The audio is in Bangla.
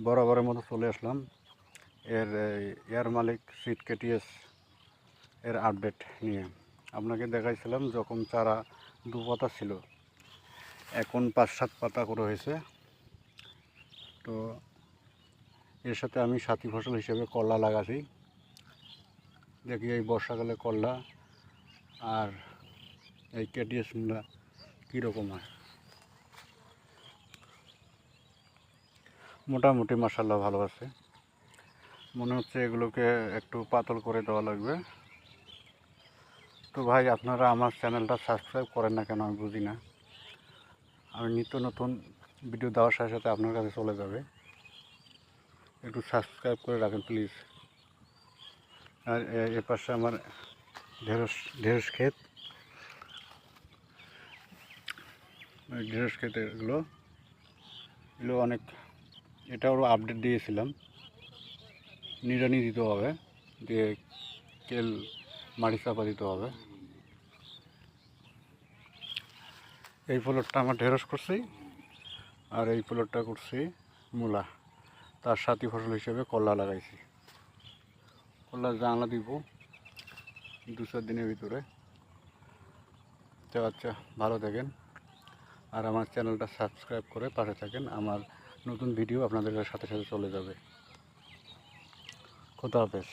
বরাবরের মতো চলে আসলাম এর এয়ার মালিক সিড কেটিএস এর আপডেট নিয়ে। আপনাকে দেখাইছিলাম যখন চারা 2 পাতা ছিল, এখন 5-7 পাতা করে হয়েছে। তো এর সাথে আমি সাথী ফসল হিসেবে করলা লাগাছি। দেখি এই বর্ষাকালে করলা আর এই কেটিএস মূলা কীরকম হয়। মোটামুটি মাশাআল্লাহ ভালো আছে। মনে হচ্ছে এগুলোকে একটু পাতল করে দেওয়া লাগবে। তো ভাই, আপনারা আমার চ্যানেলটা সাবস্ক্রাইব করেন না কেন আমি বুঝি না। আমি নিত্য নতুন ভিডিও দেওয়ার সাথে সাথে আপনার কাছে চলে যাবে। একটু সাবস্ক্রাইব করে রাখেন প্লিজ। আর এর পাশে আমার ঢেঁড়স ক্ষেত, ঢেঁড়স ক্ষেত এগুলো অনেক, এটাও আপডেট দিয়েছিলাম। নিড়ানি দিতে হবে, দিয়ে কেল মাটি চাপা দিতে হবে। এই প্লটটা আমার ঢেঁড়স করছি, আর এই প্লটটা করছি মূলা। তার সাথী ফসল হিসেবে করলা লাগাইছি। করলার জানলা দিব 2-4 দিনের ভিতরে। তো আচ্ছা, ভালো থাকেন আর আমার চ্যানেলটা সাবস্ক্রাইব করে পাশে থাকেন। আমার নতুন ভিডিও আপনাদের সাথে সাথে চলে যাবে। খোদা হাফেজ।